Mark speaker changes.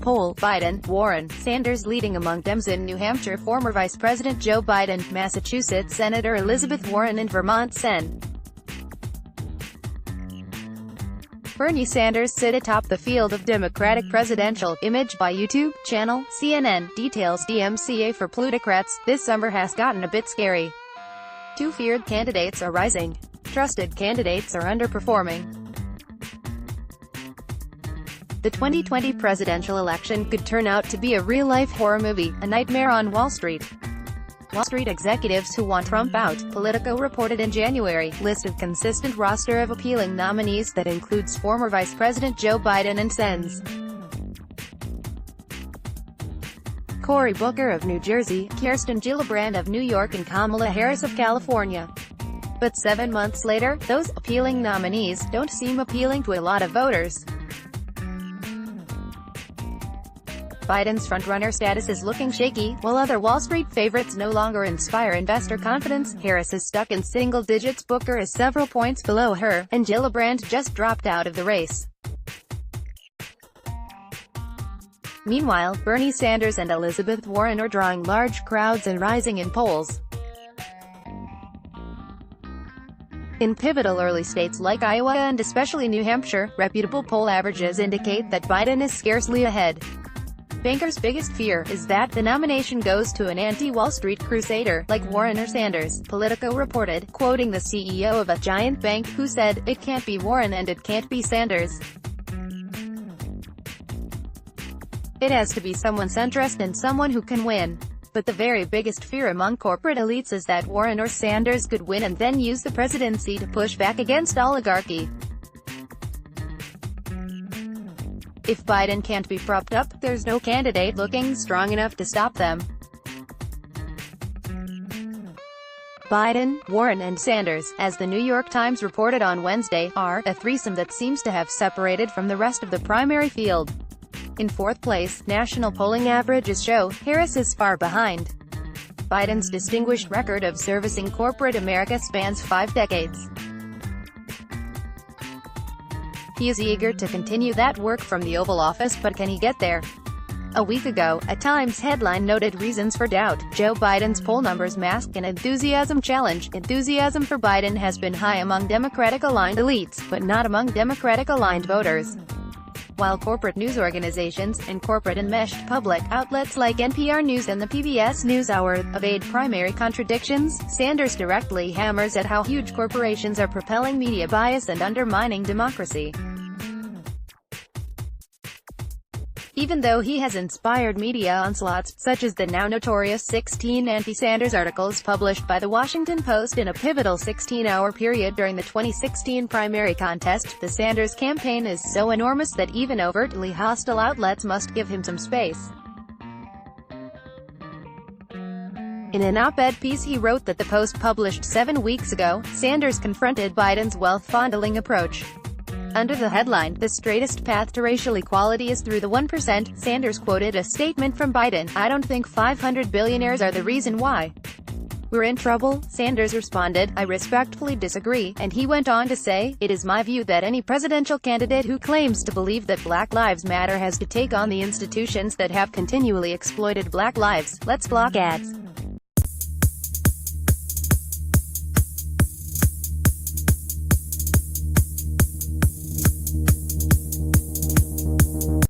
Speaker 1: poll, Biden, Warren, Sanders leading among Dems in New Hampshire, former Vice President Joe Biden, Massachusetts Senator Elizabeth Warren and Vermont Sen. Bernie Sanders sit atop the field of Democratic presidential. Image by YouTube channel, CNN. Details. DMCA for plutocrats. This summer has gotten a bit scary. Two feared candidates are rising. Trusted candidates are underperforming. The 2020 presidential election could turn out to be a real-life horror movie, a nightmare on Wall Street. Wall Street executives who want Trump out, Politico reported in January, listed consistent roster of appealing nominees that includes former Vice President Joe Biden and Sens. Cory Booker of New Jersey, Kirsten Gillibrand of New York and Kamala Harris of California. But 7 months later, those appealing nominees don't seem appealing to a lot of voters. Biden's frontrunner status is looking shaky, while other Wall Street favorites no longer inspire investor confidence. Harris is stuck in single digits, Booker is several points below her, and Gillibrand just dropped out of the race. Meanwhile, Bernie Sanders and Elizabeth Warren are drawing large crowds and rising in polls. In pivotal early states like Iowa and especially New Hampshire, reputable poll averages indicate that Biden is scarcely ahead. Bankers' biggest fear is that the nomination goes to an anti-Wall Street crusader, like Warren or Sanders, Politico reported, quoting the CEO of a giant bank, who said, "It can't be Warren and it can't be Sanders. It has to be someone centrist and someone who can win." But the very biggest fear among corporate elites is that Warren or Sanders could win and then use the presidency to push back against oligarchy. If Biden can't be propped up, there's no candidate looking strong enough to stop them. Biden, Warren and Sanders, as the New York Times reported on Wednesday, are a threesome that seems to have separated from the rest of the primary field. In fourth place, national polling averages show Harris is far behind. Biden's distinguished record of servicing corporate America spans 5 decades. He is eager to continue that work from the Oval Office, but can he get there? A week ago, a Times headline noted reasons for doubt. Joe Biden's poll numbers mask an enthusiasm challenge. Enthusiasm for Biden has been high among Democratic-aligned elites, but not among Democratic-aligned voters. While corporate news organizations, and corporate enmeshed public outlets like NPR News and the PBS NewsHour evade primary contradictions, Sanders directly hammers at how huge corporations are propelling media bias and undermining democracy. Even though he has inspired media onslaughts, such as the now notorious 16 anti-Sanders articles published by The Washington Post in a pivotal 16-hour period during the 2016 primary contest, the Sanders campaign is so enormous that even overtly hostile outlets must give him some space. In an op-ed piece he wrote that the Post published 7 weeks ago, Sanders confronted Biden's wealth-fondling approach. Under the headline, "The straightest path to racial equality is through the 1%, Sanders quoted a statement from Biden, "I don't think 500 billionaires are the reason why we're in trouble." Sanders responded, "I respectfully disagree," and he went on to say, "It is my view that any presidential candidate who claims to believe that Black Lives Matter has to take on the institutions that have continually exploited Black lives." Let's block ads.